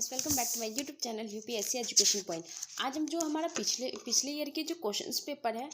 Friends, welcome back to my YouTube channel UPSC education point. आज हम जो हमारा पिछले ईयर के जो क्वेश्चंस पेपर है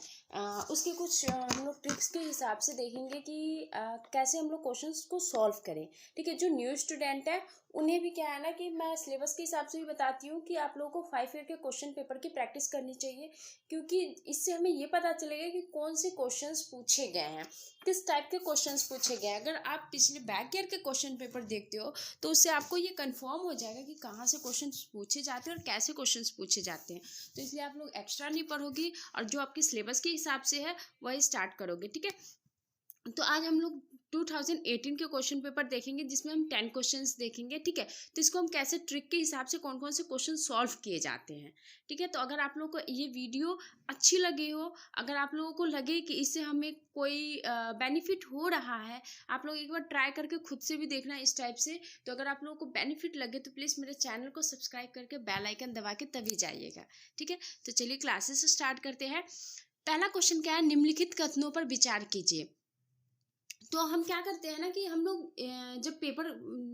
उसके कुछ हम लोग ट्रिक्स के हिसाब से देखेंगे कि कैसे हम लोग क्वेश्चंस को सॉल्व करें। ठीक है, जो न्यू स्टूडेंट है उन्हें भी क्या है ना कि मैं सिलेबस के हिसाब से भी बताती हूँ कि आप लोगों को 5 ईयर के क्वेश्चन पेपर की प्रैक्टिस करनी चाहिए, क्योंकि इससे हमें ये पता चलेगा कि कौन से क्वेश्चंस पूछे गए हैं, किस टाइप के क्वेश्चंस पूछे गए हैं। अगर आप पिछले बैक ईयर के क्वेश्चन पेपर देखते हो तो उससे आपको ये कंफर्म हो जाएगा कि कहाँ से क्वेश्चंस पूछे जाते हैं और कैसे क्वेश्चंस पूछे जाते हैं। तो इसलिए आप लोग एक्स्ट्रा नहीं पढ़ोगी और जो आपके सिलेबस के हिसाब से है वही स्टार्ट करोगे। ठीक है, तो आज हम लोग 2018 के क्वेश्चन पेपर देखेंगे जिसमें हम 10 क्वेश्चंस देखेंगे। ठीक है, तो इसको हम कैसे ट्रिक के हिसाब से कौन कौन से क्वेश्चन सॉल्व किए जाते हैं। ठीक है, तो अगर आप लोगों को ये वीडियो अच्छी लगी हो, अगर आप लोगों को लगे कि इससे हमें कोई बेनिफिट हो रहा है, आप लोग एक बार ट्राई करके खुद से भी देखना इस टाइप से। तो अगर आप लोगों को बेनिफिट लगे तो प्लीज़ मेरे चैनल को सब्सक्राइब करके बेल आइकन दबा के तभी जाइएगा। ठीक है, तो चलिए क्लासेस स्टार्ट करते हैं। पहला क्वेश्चन क्या है, निम्नलिखित कथनों पर विचार कीजिए। तो हम क्या करते हैं ना कि हम लोग जब पेपर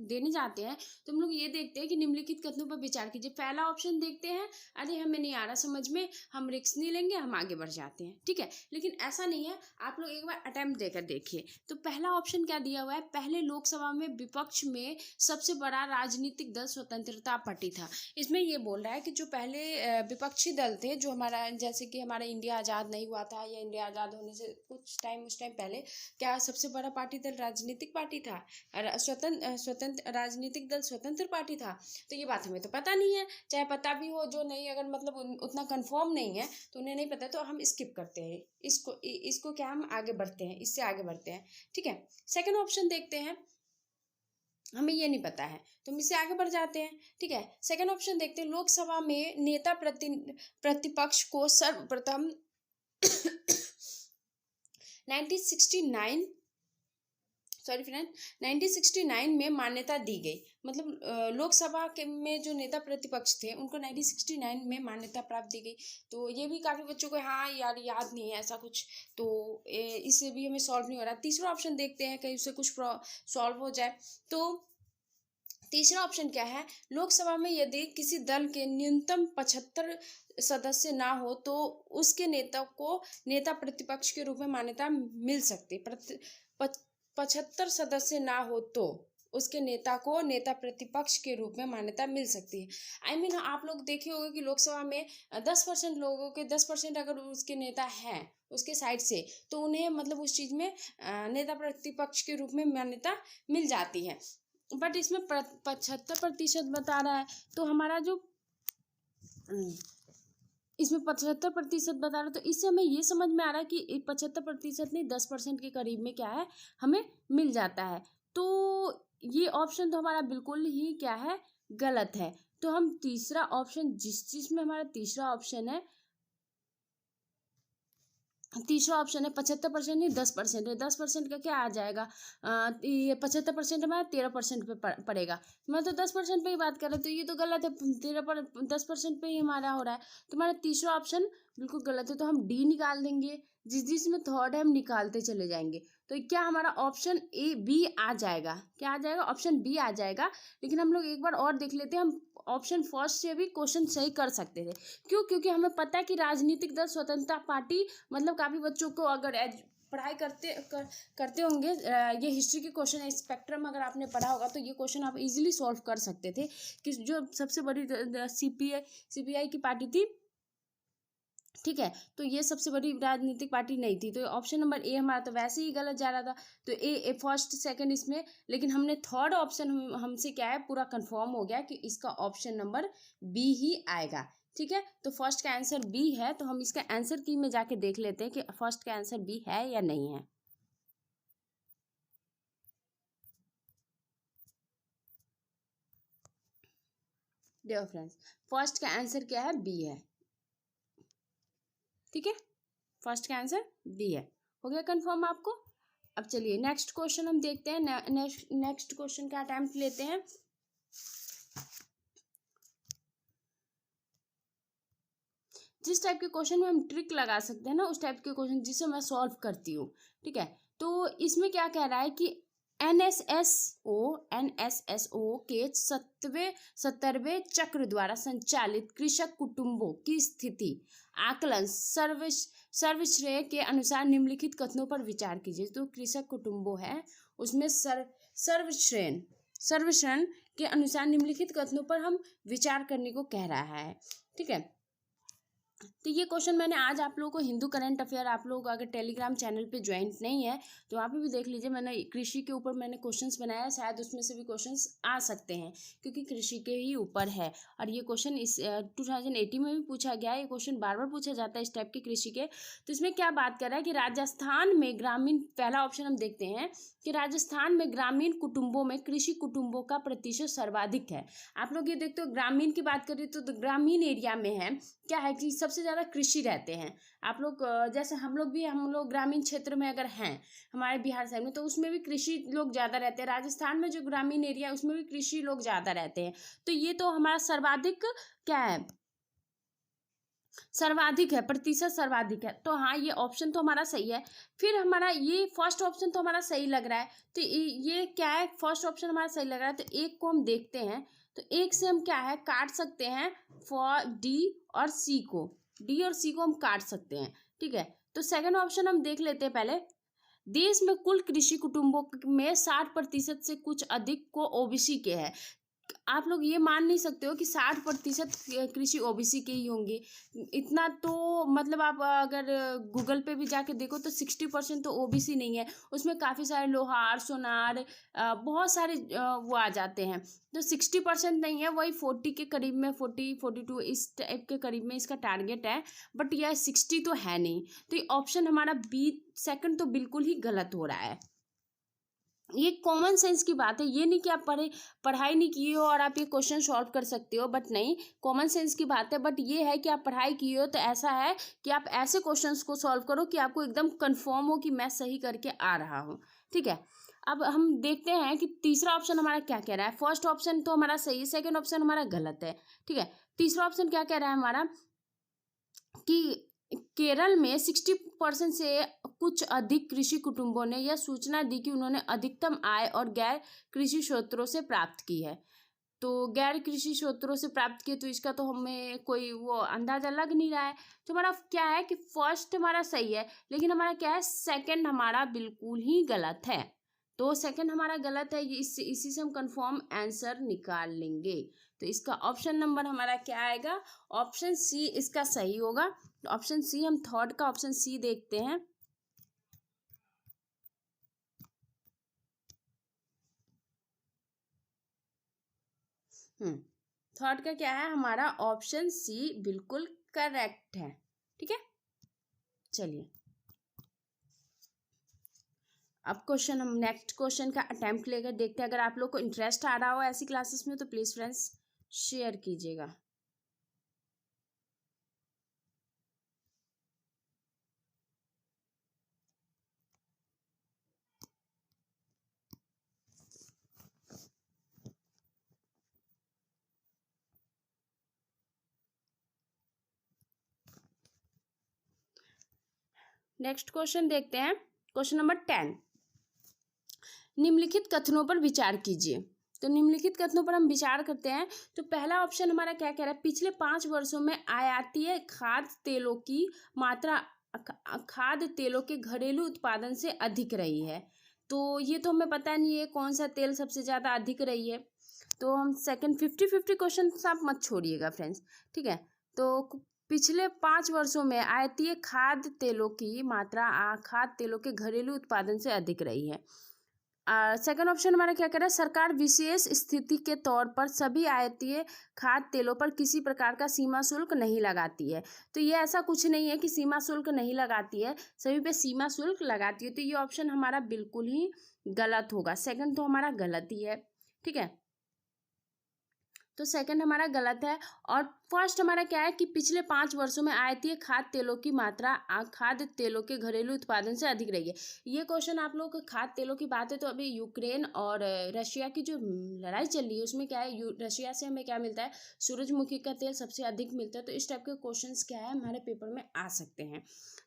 देने जाते हैं तो हम लोग ये देखते हैं कि निम्नलिखित कथनों पर विचार कीजिए। पहला ऑप्शन देखते हैं, अरे हमें नहीं आ रहा समझ में, हम रिस्क नहीं लेंगे, हम आगे बढ़ जाते हैं। ठीक है, लेकिन ऐसा नहीं है, आप लोग एक बार अटेम्प्ट देकर देखिए। तो पहला ऑप्शन क्या दिया हुआ है, पहले लोकसभा में विपक्ष में सबसे बड़ा राजनीतिक दल स्वतंत्रता पार्टी था। इसमें ये बोल रहा है कि जो पहले विपक्षी दल थे, जो हमारा जैसे कि हमारा इंडिया आज़ाद नहीं हुआ था या इंडिया आज़ाद होने से कुछ टाइम उस टाइम पहले क्या सबसे बड़ा पार्टी दल राजनीतिक पार्टी था, स्वतंत्र राजनीतिक दल स्वतंत्र पार्टी था। तो ये बात हमें तो पता नहीं है, चाहे पता भी हो, जो नहीं अगर मतलब उतना कंफर्म नहीं है तो उन्हें नहीं पता, तो हम स्किप करते हैं इसको क्या हम आगे बढ़ते हैं, इससे आगे बढ़ते हैं। ठीक है, सेकंड ऑप्शन देखते हैं, हमें ये नहीं पता है तो हम इससे आगे बढ़ जाते हैं। ठीक है, सेकंड ऑप्शन देखते हैं, लोकसभा में नेता प्रतिपक्ष को सर्वप्रथम 1969 में मान्यता दी गई। मतलब लोकसभा के में जो नेता प्रतिपक्ष थे उनको 1969 में मान्यता प्राप्त दी गई। तो ये भी काफ़ी बच्चों को हाँ यार याद नहीं है ऐसा कुछ, तो इससे भी हमें सॉल्व नहीं हो रहा। तीसरा ऑप्शन देखते हैं, कहीं उससे कुछ सॉल्व हो जाए। तो तीसरा ऑप्शन क्या है, लोकसभा में यदि किसी दल के न्यूनतम 75 सदस्य ना हो तो उसके नेता को नेता प्रतिपक्ष के रूप में मान्यता मिल सकती। 75 सदस्य ना हो तो उसके नेता को नेता प्रतिपक्ष के रूप में मान्यता मिल सकती है। I mean, आप लोग देखे होंगे कि लोकसभा में 10% लोगों के 10% अगर उसके नेता हैं उसके साइड से, तो उन्हें मतलब उस चीज़ में नेता प्रतिपक्ष के रूप में मान्यता मिल जाती है। बट इसमें 75% बता रहा है, तो हमारा जो इसमें 75% बता रहा है, तो इससे हमें ये समझ में आ रहा है कि 75% नहीं 10% के करीब में क्या है हमें मिल जाता है। तो ये ऑप्शन तो हमारा बिल्कुल ही क्या है, गलत है। तो हम तीसरा ऑप्शन, जिस चीज़ में हमारा तीसरा ऑप्शन है 75% नहीं 10% है। 10% का क्या आ जाएगा, ये 75% हमारा 13% पे पड़ेगा। मैं तो 10% पे ही बात कर रहा हूँ, तो ये तो गलत है। 10% पे ही हमारा हो रहा है, तो हमारा तीसरा ऑप्शन बिल्कुल गलत है। तो हम डी निकाल देंगे, जिसमें थर्ड है हम निकालते चले जाएंगे। तो क्या हमारा ऑप्शन ए बी आ जाएगा, क्या आ जाएगा, ऑप्शन बी आ जाएगा। लेकिन हम लोग एक बार और देख लेते हैं, हम ऑप्शन फर्स्ट से भी क्वेश्चन सही कर सकते थे। क्यों? क्योंकि हमें पता है कि राजनीतिक दल स्वतंत्रता पार्टी, मतलब काफ़ी बच्चों को अगर पढ़ाई करते होंगे, ये हिस्ट्री के क्वेश्चन है, स्पेक्ट्रम अगर आपने पढ़ा होगा तो ये क्वेश्चन आप इजीली सॉल्व कर सकते थे कि जो सबसे बड़ी सीपीआई की पार्टी थी। ठीक है, तो ये सबसे बड़ी राजनीतिक पार्टी नहीं थी। तो ऑप्शन नंबर ए हमारा तो वैसे ही गलत जा रहा था, तो ए फर्स्ट सेकंड इसमें। लेकिन हमने थर्ड ऑप्शन हमसे क्या है पूरा कंफर्म हो गया कि इसका ऑप्शन नंबर बी ही आएगा। ठीक है, तो फर्स्ट का आंसर बी है, तो हम इसका आंसर की में जाके देख लेते हैं कि फर्स्ट का आंसर बी है या नहीं है। देखो फ्रेंड्स, फर्स्ट का आंसर क्या है, बी है। ठीक है, फर्स्ट का आंसर बी है। हो गया कंफर्म आपको। अब चलिए नेक्स्ट क्वेश्चन हम देखते हैं। नेक्स्ट क्वेश्चन का अटेम्प्ट लेते हैं। जिस टाइप के क्वेश्चन में हम ट्रिक लगा सकते हैं ना, उस टाइप के क्वेश्चन जिसे मैं सॉल्व करती हूँ। ठीक है, तो इसमें क्या कह रहा है कि एनएसएसओ के 70वें चक्र द्वारा संचालित कृषक कुटुंबों की स्थिति आकलन सर्वश्रेय के अनुसार निम्नलिखित कथनों पर विचार कीजिए। तो कृषक कुटुंबों है उसमें सर्वश्रेय के अनुसार निम्नलिखित कथनों पर हम विचार करने को कह रहा है। ठीक है, तो ये क्वेश्चन मैंने आज आप लोगों को हिंदू करंट अफेयर, आप लोग अगर टेलीग्राम चैनल पे ज्वाइन नहीं है तो वहाँ पे भी देख लीजिए। मैंने कृषि के ऊपर मैंने क्वेश्चंस बनाया है, शायद उसमें से भी क्वेश्चंस आ सकते हैं क्योंकि कृषि के ही ऊपर है। और ये क्वेश्चन इस 2018 में भी पूछा गया है। ये क्वेश्चन बार बार पूछा जाता है इस टाइप के कृषि के। तो इसमें क्या बात कर रहा है कि राजस्थान में ग्रामीण, पहला ऑप्शन हम देखते हैं कि राजस्थान में ग्रामीण कुटुंबों में कृषि कुटुंबों का प्रतिशत सर्वाधिक है। आप लोग ये देखते हो, ग्रामीण की बात करें तो ग्रामीण एरिया में है क्या है कि सबसे ज़्यादा कृषि रहते हैं। आप लोग जैसे हम लोग ग्रामीण क्षेत्र में अगर हैं हमारे बिहार साइड में, तो उसमें भी कृषि लोग ज़्यादा रहते हैं। राजस्थान में जो ग्रामीण एरिया है उसमें भी कृषि लोग ज़्यादा रहते हैं। तो ये तो हमारा सर्वाधिक क्या है, सर्वाधिक है, प्रतिशत सर्वाधिक है। तो हाँ, ये ऑप्शन तो हमारा सही है। फिर हमारा ये फर्स्ट ऑप्शन तो हमारा सही लग रहा है। तो ये क्या है, फर्स्ट ऑप्शन हमारा सही लग रहा है। तो एक को हम देखते हैं, तो एक से हम क्या है काट सकते हैं फॉर डी और सी को, डी और सी को हम काट सकते हैं। ठीक है, तो सेकंड ऑप्शन हम देख लेते हैं पहले। देश में कुल कृषि कुटुंबों में 60% से कुछ अधिक को ओबीसी के हैं। आप लोग ये मान नहीं सकते हो कि 60% कृषि ओबीसी के ही होंगे। इतना तो मतलब आप अगर गूगल पे भी जाके देखो तो 60% तो ओबीसी नहीं है। उसमें काफ़ी सारे लोहार, सोनार, बहुत सारे वो आ जाते हैं। तो 60% नहीं है, वही 40 के करीब में, 42 इस टाइप के करीब में इसका टारगेट है। बट यह 60 तो है नहीं। तो ये ऑप्शन हमारा बी सेकंड तो बिल्कुल ही गलत हो रहा है। ये कॉमन सेंस की बात है, ये नहीं कि आप पढ़ाई नहीं की हो और आप ये क्वेश्चन सॉल्व कर सकते हो, बट नहीं, कॉमन सेंस की बात है। बट ये है कि आप पढ़ाई की हो तो ऐसा है कि आप ऐसे क्वेश्चंस को सॉल्व करो कि आपको एकदम कंफर्म हो कि मैं सही करके आ रहा हूँ। ठीक है, अब हम देखते हैं कि तीसरा ऑप्शन हमारा क्या कह रहा है। फर्स्ट ऑप्शन तो हमारा सही है, सेकेंड ऑप्शन हमारा गलत है। ठीक है, तीसरा ऑप्शन क्या कह रहा है हमारा कि केरल में 60% से कुछ अधिक कृषि कुटुंबों ने यह सूचना दी कि उन्होंने अधिकतम आय और गैर कृषि स्रोतों से प्राप्त की है। तो गैर कृषि स्रोतों से प्राप्त किए, तो इसका तो हमें कोई वो अंदाजा लग नहीं रहा है। तो हमारा क्या है कि फर्स्ट हमारा सही है, लेकिन हमारा क्या है सेकंड हमारा बिल्कुल ही गलत है। तो सेकंड हमारा गलत है, इसी से हम कंफर्म आंसर निकाल लेंगे। तो इसका ऑप्शन नंबर हमारा क्या आएगा, ऑप्शन सी इसका सही होगा। ऑप्शन सी, हम थर्ड का ऑप्शन सी देखते हैं। थर्ड का क्या है हमारा, ऑप्शन सी बिल्कुल करेक्ट है। ठीक है, चलिए अब क्वेश्चन, हम नेक्स्ट क्वेश्चन का अटेम्प्ट लेकर देखते हैं। अगर आप लोग को इंटरेस्ट आ रहा हो ऐसी क्लासेस में तो प्लीज़ फ्रेंड्स शेयर कीजिएगा। नेक्स्ट क्वेश्चन देखते हैं, क्वेश्चन नंबर 10। निम्नलिखित कथनों पर विचार कीजिए। तो निम्नलिखित कथनों पर हम विचार करते हैं। तो पहला ऑप्शन हमारा क्या कह रहा है, पिछले 5 वर्षों में आयातीय खाद्य तेलों की मात्रा खाद्य तेलों के घरेलू उत्पादन से अधिक रही है। तो ये तो हमें पता नहीं है कौन सा तेल सबसे ज़्यादा अधिक रही है। तो हम सेकंड 50-50 क्वेश्चन आप मत छोड़िएगा फ्रेंड्स। ठीक है, तो पिछले 5 वर्षों में आयातीय खाद्य तेलों की मात्रा खाद्य तेलों के घरेलू उत्पादन से अधिक रही है। सेकंड ऑप्शन हमारा क्या कह रहा है, सरकार विशेष स्थिति के तौर पर सभी आयातीय खाद्य तेलों पर किसी प्रकार का सीमा शुल्क नहीं लगाती है। तो ये ऐसा कुछ नहीं है कि सीमा शुल्क नहीं लगाती है, सभी पे सीमा शुल्क लगाती है। तो ये ऑप्शन हमारा बिल्कुल ही गलत होगा, सेकंड तो हमारा गलत ही है। ठीक है, तो सेकंड हमारा गलत है। और फर्स्ट हमारा क्या है कि पिछले 5 वर्षों में आयातीय खाद्य तेलों की मात्रा खाद्य तेलों के घरेलू उत्पादन से अधिक रही है। ये क्वेश्चन आप लोग खाद्य तेलों की बात है तो अभी यूक्रेन और रशिया की जो लड़ाई चल रही है उसमें क्या है, रशिया से हमें क्या मिलता है, सूरजमुखी का तेल सबसे अधिक मिलता है। तो इस टाइप के क्वेश्चंस क्या है हमारे पेपर में आ सकते हैं।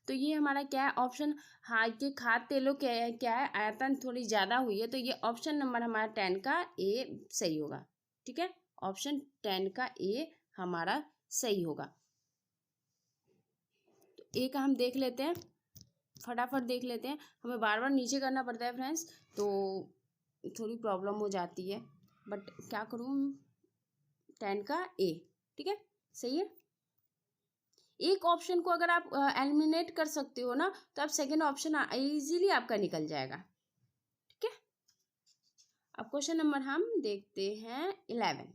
तो ये हमारा क्या है ऑप्शन, हाँ कि खाद्य तेलों क्या है आयतन थोड़ी ज़्यादा हुई है, तो ये ऑप्शन नंबर हमारा 10 का ए सही होगा। ठीक है, ऑप्शन 10 का ए हमारा सही होगा। तो ए का हम देख लेते हैं, फटाफट देख लेते हैं, हमें बार बार नीचे करना पड़ता है फ्रेंड्स, तो थोड़ी प्रॉब्लम हो जाती है, बट क्या करूँ, 10 का ए। ठीक है, सही है। एक ऑप्शन को अगर आप एलिमिनेट कर सकते हो ना, तो आप सेकेंड ऑप्शन इजीली आपका निकल जाएगा। ठीक है, अब क्वेश्चन नंबर हम देखते हैं 11।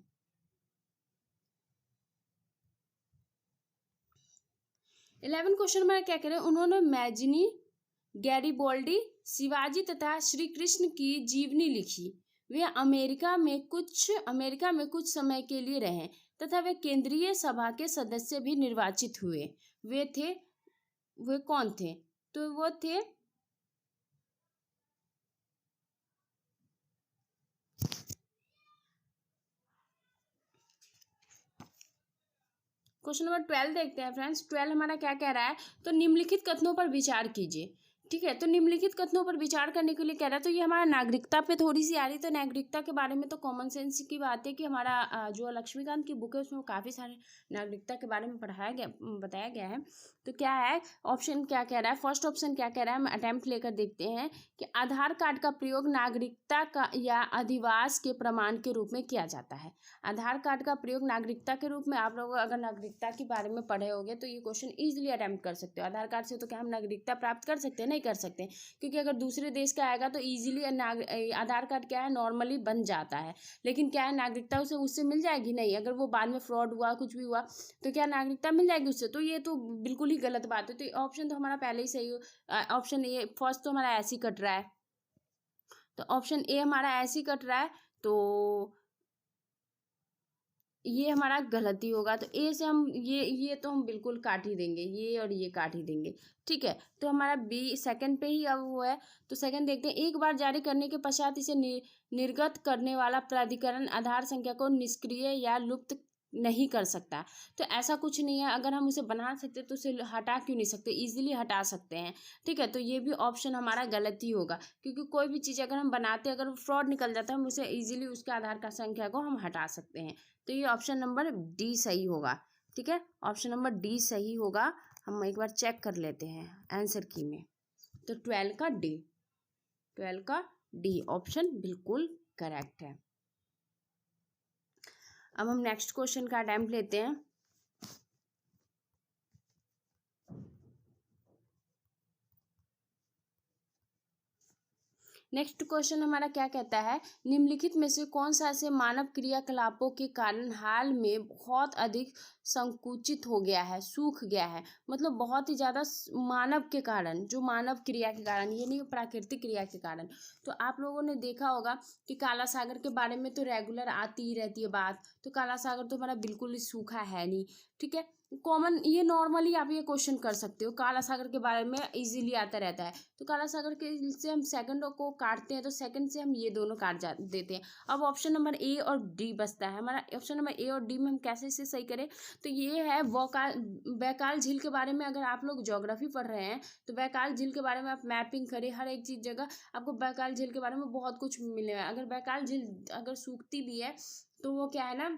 11 क्वेश्चन में क्या करें, उन्होंने मैजिनी, गैरिबोल्डी, शिवाजी तथा श्री कृष्ण की जीवनी लिखी। वे अमेरिका में कुछ समय के लिए रहे तथा वे केंद्रीय सभा के सदस्य भी निर्वाचित हुए। वे कौन थे? तो वो थे क्वेश्चन नंबर 12 देखते हैं फ्रेंड्स। 12 हमारा क्या कह रहा है, तो निम्नलिखित कथनों पर विचार कीजिए। ठीक है, तो निम्नलिखित कथनों पर विचार करने के लिए कह रहा है, तो ये हमारा नागरिकता पे थोड़ी सी आ रही। तो नागरिकता के बारे में तो कॉमन सेंस की बात है कि हमारा जो लक्ष्मीकांत की बुक है उसमें काफ़ी सारे नागरिकता के बारे में बताया गया है। तो क्या है ऑप्शन, क्या कह रहा है, फर्स्ट ऑप्शन क्या कह रहा है, हम अटेम्प्ट लेकर देखते हैं कि आधार कार्ड का प्रयोग नागरिकता का या अधिवास के प्रमाण के रूप में किया जाता है। आधार कार्ड का प्रयोग नागरिकता के रूप में, आप लोग अगर नागरिकता के बारे में पढ़े होंगे तो ये क्वेश्चन इजीली अटेम्प्ट कर सकते हो। आधार कार्ड से तो क्या हम नागरिकता प्राप्त कर सकते हैं? नहीं कर सकते, क्योंकि अगर दूसरे देश का आएगा तो इजीली आधार कार्ड क्या है नॉर्मली बन जाता है, लेकिन क्या है नागरिकता उसे उससे मिल जाएगी नहीं। अगर वो बाद में फ्रॉड हुआ कुछ भी हुआ तो क्या नागरिकता मिल जाएगी उससे? तो ये तो बिल्कुल ही गलत बात है। तो ऑप्शन तो हमारा पहले ही सही, ऑप्शन ए फर्स्ट तो हमारा ऐसे ही कट रहा है, तो ऑप्शन ए हमारा ऐसे ही कट रहा है, तो ये हमारा गलती होगा। तो ए से हम ये तो हम बिल्कुल काट ही देंगे, ये और ये काट ही देंगे। ठीक है, तो हमारा बी सेकंड पे ही अब वो है। तो सेकंड देखते हैं, एक बार जारी करने के पश्चात इसे निर्गत करने वाला प्राधिकरण आधार संख्या को निष्क्रिय या लुप्त नहीं कर सकता। तो ऐसा कुछ नहीं है, अगर हम उसे बना सकते तो उसे हटा क्यों नहीं सकते, इजीली हटा सकते हैं। ठीक है, तो ये भी ऑप्शन हमारा गलत ही होगा, क्योंकि कोई भी चीज़ अगर हम बनाते हैं अगर फ्रॉड निकल जाता है हम उसे इजीली उसके आधार कार्ड संख्या को हम हटा सकते हैं। तो ये ऑप्शन नंबर डी सही होगा। ठीक है, ऑप्शन नंबर डी सही होगा। हम एक बार चेक कर लेते हैं आंसर की में, तो 12 का डी, 12 का डी ऑप्शन बिल्कुल करेक्ट है। अब हम नेक्स्ट क्वेश्चन का अटेम्प्ट लेते हैं। नेक्स्ट क्वेश्चन हमारा क्या कहता है, निम्नलिखित में से कौन सा ऐसे मानव क्रियाकलापों के कारण हाल में बहुत अधिक संकुचित हो गया है, सूख गया है। मतलब बहुत ही ज़्यादा मानव के कारण, जो मानव क्रिया के कारण, ये नहीं प्राकृतिक क्रिया के कारण। तो आप लोगों ने देखा होगा कि काला सागर के बारे में तो रेगुलर आती ही रहती है बात। तो काला सागर तो हमारा बिल्कुल ही सूखा है नहीं। ठीक है, कॉमन ये नॉर्मली आप ये क्वेश्चन कर सकते हो, काला सागर के बारे में इजीली आता रहता है। तो काला सागर के से हम सेकंड को काटते हैं, तो सेकंड से हम ये दोनों काट देते हैं। अब ऑप्शन नंबर ए और डी बचता है हमारा। ऑप्शन नंबर ए और डी में हम कैसे इसे सही करें, तो ये है बैकाल झील के बारे में। अगर आप लोग ज्योग्राफी पढ़ रहे हैं तो बैकाल झील के बारे में आप मैपिंग करें, हर एक चीज़ जगह आपको बैकाल झील के बारे में बहुत कुछ मिलेगा। अगर बैकाल झील अगर सूखती भी है तो वो क्या है ना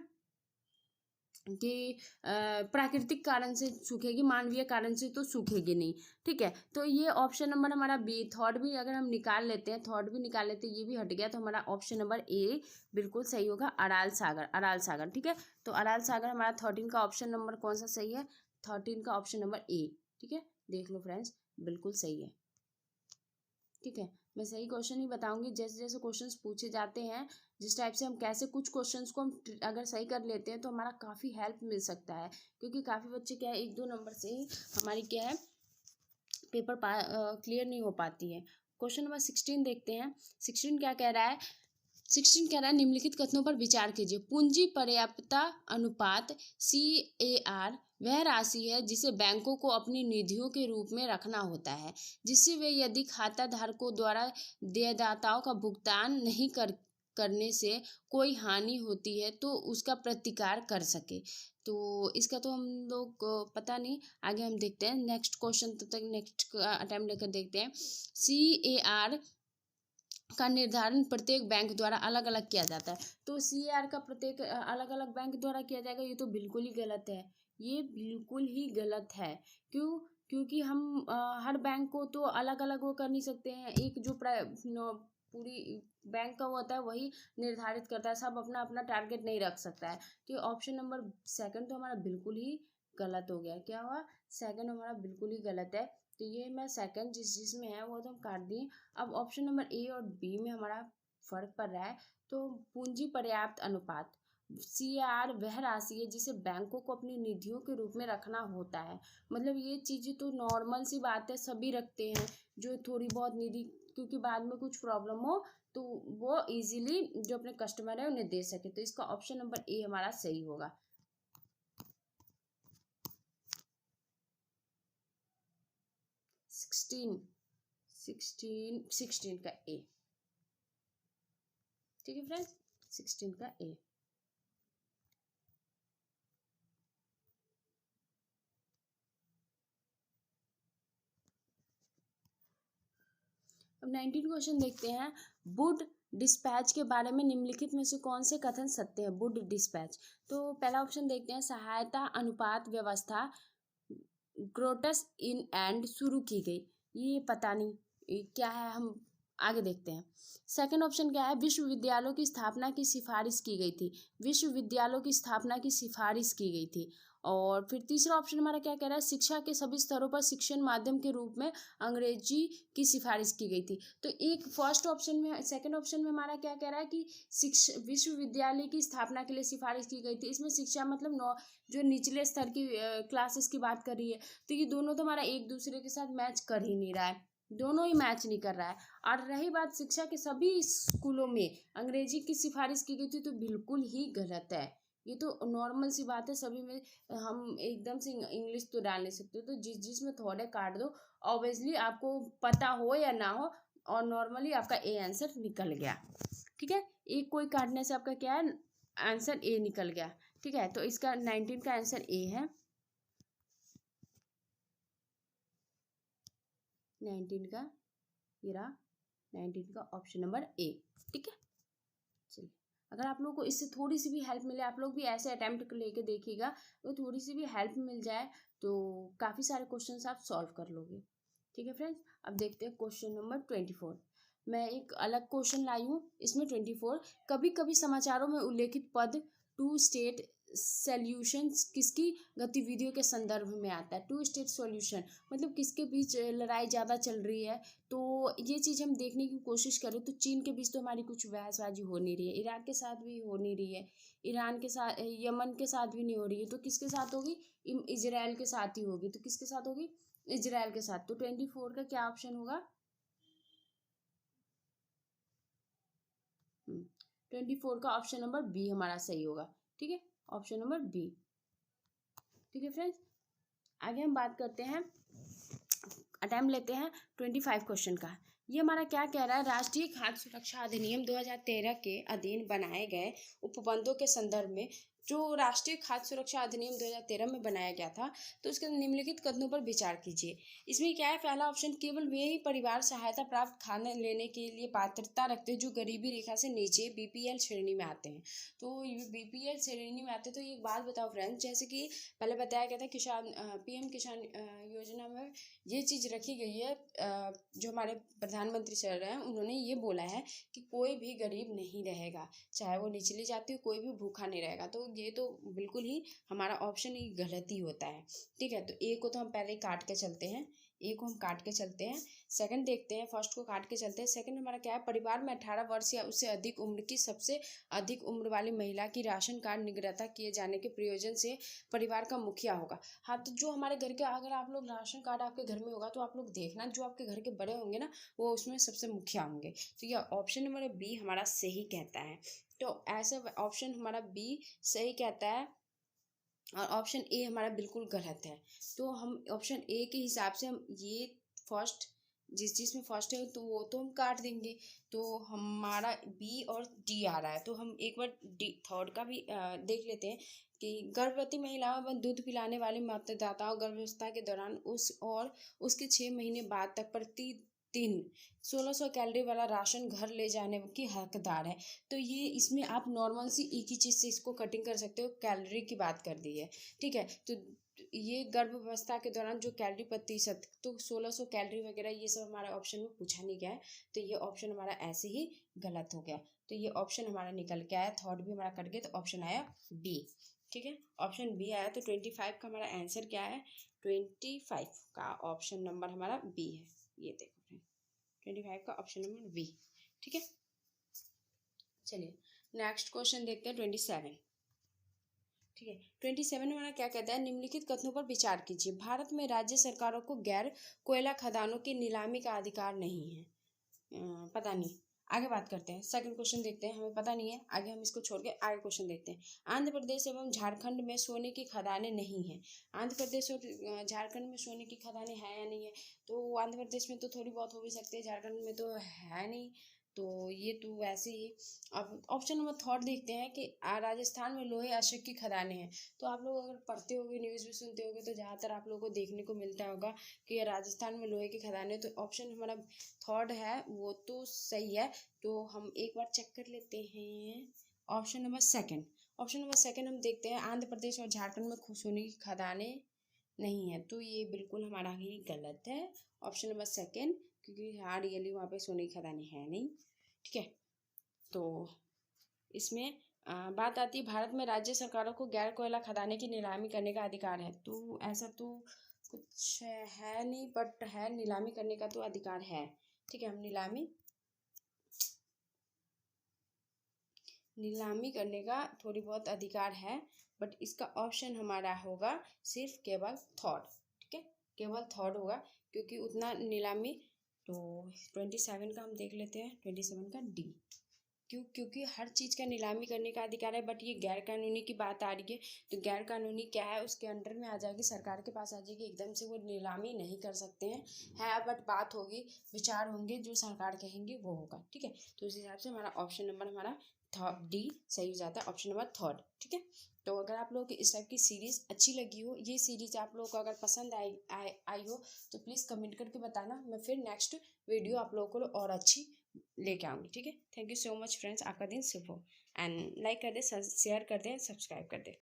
कि प्राकृतिक कारण से सूखेगी, मानवीय कारण से तो सूखेगी नहीं। ठीक है, तो ये ऑप्शन नंबर हमारा बी, थर्ड भी अगर हम निकाल लेते हैं, थर्ड भी निकाल लेते हैं, ये भी हट गया, तो हमारा ऑप्शन नंबर ए बिल्कुल सही होगा, अराल सागर, अराल सागर। ठीक है, तो अराल सागर हमारा 13 का ऑप्शन नंबर कौन सा सही है, 13 का ऑप्शन नंबर ए। ठीक है, देख लो फ्रेंड्स, बिल्कुल सही है। ठीक है, मैं सही क्वेश्चन ही बताऊंगी, जैसे जैसे क्वेश्चंस पूछे जाते हैं, जिस टाइप से हम कैसे कुछ क्वेश्चंस को हम अगर सही कर लेते हैं तो हमारा काफ़ी हेल्प मिल सकता है। क्योंकि काफ़ी बच्चे क्या है 1-2 नंबर से ही हमारी क्या है पेपर क्लियर नहीं हो पाती है। क्वेश्चन नंबर 16 देखते हैं। 16 क्या कह रहा है, 16 कह रहा है निम्नलिखित कथनों पर विचार कीजिए। पूंजी पर्याप्तता अनुपात CAR वह राशि है जिसे बैंकों को अपनी निधियों के रूप में रखना होता है, जिससे वे यदि खाता धारकों द्वारा देयदाताओं का भुगतान नहीं करने से कोई हानि होती है तो उसका प्रतिकार कर सके। तो इसका तो हम लोग को पता नहीं, आगे हम देखते हैं नेक्स्ट क्वेश्चन, तब तक नेक्स्ट अटेम्प्ट लेकर देखते हैं। CAR का निर्धारण प्रत्येक बैंक द्वारा अलग अलग किया जाता है। तो CAR का प्रत्येक अलग अलग बैंक द्वारा किया जाएगा, ये तो बिल्कुल ही गलत है, ये बिल्कुल ही गलत है। क्यों? क्योंकि हम हर बैंक को तो अलग अलग वो कर नहीं सकते हैं। एक जो पूरी बैंक का होता है वही निर्धारित करता है, सब अपना अपना टारगेट नहीं रख सकता है। तो ऑप्शन नंबर सेकंड तो हमारा बिल्कुल ही गलत हो गया। क्या हुआ? सेकंड हमारा बिल्कुल ही गलत है। तो ये मैं सेकंड जिसमें है वो तो हम काट दिए। अब ऑप्शन नंबर ए और बी में हमारा फर्क पड़ रहा है। तो पूंजी पर्याप्त अनुपात CAR वह राशि है जिसे बैंकों को अपनी निधियों के रूप में रखना होता है। मतलब ये चीज़ें तो नॉर्मल सी बात है, सभी रखते हैं जो थोड़ी बहुत निधि, क्योंकि बाद में कुछ प्रॉब्लम हो तो वो इजीली जो अपने कस्टमर है उन्हें दे सके। तो इसका ऑप्शन नंबर ए हमारा सही होगा। 16 का ए। ठीक है फ्रेंड्स, 16 का ए। अब 19 क्वेश्चन देखते हैं। वुड डिस्पैच के बारे में निम्नलिखित में से कौन से कथन सत्य है? वुड डिस्पैच, तो पहला ऑप्शन देखते हैं। सहायता अनुपात व्यवस्था ग्रोटस इन एंड शुरू की गई, ये पता नहीं ये क्या है, हम आगे देखते हैं। सेकंड ऑप्शन क्या है? विश्वविद्यालयों की स्थापना की सिफारिश की गई थी, विश्वविद्यालयों की स्थापना की सिफारिश की गई थी। और फिर तीसरा ऑप्शन हमारा क्या कह रहा है? शिक्षा के सभी स्तरों पर शिक्षण माध्यम के रूप में अंग्रेजी की सिफारिश की गई थी। तो एक फर्स्ट ऑप्शन में, सेकंड ऑप्शन में हमारा क्या कह रहा है कि विश्वविद्यालय की स्थापना के लिए सिफारिश की गई थी। इसमें शिक्षा मतलब जो निचले स्तर की क्लासेस की बात कर रही है। तो ये दोनों तो हमारा एक दूसरे के साथ मैच कर ही नहीं रहा है, दोनों ही मैच नहीं कर रहा है। और रही बात शिक्षा के सभी स्कूलों में अंग्रेजी की सिफारिश की गई थी, तो बिल्कुल ही गलत है। ये तो नॉर्मल सी बात है, सभी में हम एकदम से इंग्लिश तो डाल नहीं सकते। तो जिसमें थोड़े काट दो, ऑब्वियसली आपको पता हो या ना हो, और नॉर्मली आपका ए आंसर निकल गया। ठीक है, एक कोई काटने से आपका क्या है? आंसर ए निकल गया। ठीक है, तो इसका 19 का आंसर ए है। 19 का ये रहा, 19 का ऑप्शन नंबर ए। ठीक है, चलिए, अगर आप लोगों को इससे थोड़ी सी भी हेल्प मिले, आप लोग भी ऐसे अटेम्प्ट लेके देखिएगा, तो थोड़ी सी भी हेल्प मिल जाए तो काफ़ी सारे क्वेश्चंस आप सॉल्व कर लोगे। ठीक है फ्रेंड्स, अब देखते हैं क्वेश्चन नंबर 24। मैं एक अलग क्वेश्चन लाई हूँ, इसमें 24 कभी कभी समाचारों में उल्लेखित पद टू स्टेट सॉल्यूशंस किसकी गतिविधियों के संदर्भ में आता है? टू स्टेट सॉल्यूशन मतलब किसके बीच लड़ाई ज़्यादा चल रही है? तो ये चीज़ हम देखने की कोशिश करें तो चीन के बीच तो हमारी कुछ बहसबाजी हो नहीं रही है, इराक के साथ भी हो नहीं रही है, ईरान के साथ, यमन के साथ भी नहीं हो रही है। तो किसके साथ होगी? इजराइल के साथ ही होगी। तो किसके साथ होगी? इजराइल के साथ। तो 24 का क्या ऑप्शन होगा? 24 का ऑप्शन नंबर बी हमारा सही होगा। ठीक है, ऑप्शन नंबर बी। ठीक है फ्रेंड्स, आगे हम बात करते हैं, अटेम्प्ट लेते हैं 25 क्वेश्चन का। ये हमारा क्या कह रहा है? राष्ट्रीय खाद्य सुरक्षा अधिनियम 2013 के अधीन बनाए गए उपबंधों के संदर्भ में, जो राष्ट्रीय खाद्य सुरक्षा अधिनियम 2013 में बनाया गया था, तो उसके निम्नलिखित कथनों पर विचार कीजिए। इसमें क्या है? पहला ऑप्शन, केवल वे ही परिवार सहायता प्राप्त खाना लेने के लिए पात्रता रखते हैं जो गरीबी रेखा से नीचे BPL श्रेणी में आते हैं। तो BPL श्रेणी में आते हैं। तो एक बात बताओ फ्रेंड्स, जैसे कि पहले बताया गया था किसान PM किसान योजना में ये चीज़ रखी गई है, जो हमारे प्रधानमंत्री सर हैं उन्होंने ये बोला है कि कोई भी गरीब नहीं रहेगा, चाहे वो निचली जाति हो, कोई भी भूखा नहीं रहेगा। तो ये तो बिल्कुल ही हमारा ऑप्शन ही गलत ही होता है। ठीक है, तो ए को तो हम पहले ही काट के चलते हैं। ए को हम काट के चलते हैं। सेकंड देखते हैं, फर्स्ट को काट के चलते हैं। सेकंड हमारा क्या है, परिवार में 18 वर्ष या उससे अधिक उम्र की सबसे अधिक उम्र वाली महिला की राशन कार्ड निग्रता किए जाने के प्रयोजन से परिवार का मुखिया होगा। हाँ, तो जो हमारे घर के, अगर आप लोग राशन कार्ड आपके घर में होगा तो आप लोग देखना, जो आपके घर के बड़े होंगे ना वो उसमें सबसे मुखिया होंगे। तो यह ऑप्शन नंबर बी हमारा सही कहता है। तो ऐसे ऑप्शन हमारा बी सही कहता है और ऑप्शन ए हमारा बिल्कुल गलत है। तो हम ऑप्शन ए के हिसाब से हम ये फर्स्ट, जिस जिसमें फर्स्ट है तो वो तो हम काट देंगे। तो हमारा बी और डी आ रहा है। तो हम एक बार डी थर्ड का भी देख लेते हैं कि गर्भवती महिलाओं व दूध पिलाने वाली माताओं गर्भावस्था के दौरान उसके 6 महीने बाद तक प्रति दिन 1600 कैलोरी वाला राशन घर ले जाने की हकदार है। तो ये इसमें आप नॉर्मल सी एक ही चीज़ से इसको कटिंग कर सकते हो, कैलोरी की बात कर दी है, ठीक है। तो ये गर्भावस्था के दौरान जो कैलोरी प्रतिशत, तो 1600 कैलोरी वगैरह ये सब हमारे ऑप्शन में पूछा नहीं गया है। तो ये ऑप्शन हमारा ऐसे ही गलत हो गया। तो ये ऑप्शन हमारा निकल के आया, थर्ड भी हमारा कट गया, तो ऑप्शन आया बी, ठीक है। ऑप्शन बी आया। तो 25 का हमारा आंसर क्या है, 25 का ऑप्शन नंबर हमारा बी है। ये देखो 25 का ऑप्शन नंबर बी, ठीक है। चलिए नेक्स्ट क्वेश्चन देखते हैं 27, ठीक है। 27 हमारा क्या कहता है, निम्नलिखित कथनों पर विचार कीजिए। भारत में राज्य सरकारों को गैर कोयला खदानों की नीलामी का अधिकार नहीं है। पता नहीं, आगे बात करते हैं। सेकंड क्वेश्चन देखते हैं, हमें पता नहीं है, आगे हम इसको छोड़ के आगे क्वेश्चन देखते हैं। आंध्र प्रदेश एवं झारखंड में सोने की खदानें नहीं हैं। आंध्र प्रदेश और झारखंड में सोने की खदानें हैं या नहीं है, तो आंध्र प्रदेश में तो थोड़ी बहुत हो भी सकती है, झारखंड में तो है नहीं। तो ये तो वैसे ही। अब ऑप्शन नंबर थर्ड देखते हैं कि राजस्थान में लोहे अशोक की खदानें हैं। तो आप लोग अगर पढ़ते होगे, न्यूज़ भी सुनते होगे, तो ज़्यादातर आप लोगों को देखने को मिलता होगा कि राजस्थान में लोहे की खदानें। तो ऑप्शन हमारा थर्ड है वो तो सही है। तो हम एक बार चेक कर लेते हैं option number second. Option number second हम देखते हैं, आंध्र प्रदेश और झारखंड में सोने की खदानें नहीं है। तो ये बिल्कुल हमारा ही गलत है, ऑप्शन नंबर सेकंड, क्योंकि हाँ रियली वहाँ पे सोने की खदानें है नहीं, ठीक है। तो इसमें बात आती है, भारत में राज्य सरकारों को गैर कोयला खदानें की नीलामी करने का अधिकार है। तो ऐसा तो कुछ है नहीं, बट है, नीलामी करने का तो अधिकार है, ठीक है। हम नीलामी करने का थोड़ी बहुत अधिकार है, बट इसका ऑप्शन हमारा होगा सिर्फ केवल थर्ड, ठीक है, केवल थर्ड होगा, क्योंकि उतना नीलामी। तो 27 का हम देख लेते हैं, 27 का डी। क्योंकि हर चीज़ का नीलामी करने का अधिकार है, बट ये गैर कानूनी की बात आ रही है। तो गैर कानूनी क्या है, उसके अंडर में आ जाएगी, सरकार के पास आ जाएगी, एकदम से वो नीलामी नहीं कर सकते हैं, है, बट बात होगी, विचार होंगे, जो सरकार कहेंगे वो होगा, ठीक है। तो उस हिसाब से हमारा ऑप्शन नंबर हमारा डी सही हो जाता है, ऑप्शन नंबर थर्ड, ठीक है। तो अगर आप लोगों को इस टाइप की सीरीज़ अच्छी लगी हो, ये सीरीज़ आप लोगों को अगर पसंद आई हो, तो प्लीज़ कमेंट करके बताना, मैं फिर नेक्स्ट वीडियो आप लोगों को और अच्छी लेके आऊँगी, ठीक है। Thank you so much friends, आपका दिन शुभ हो। एंड लाइक कर दे, शेयर कर दे, सब्सक्राइब कर दे।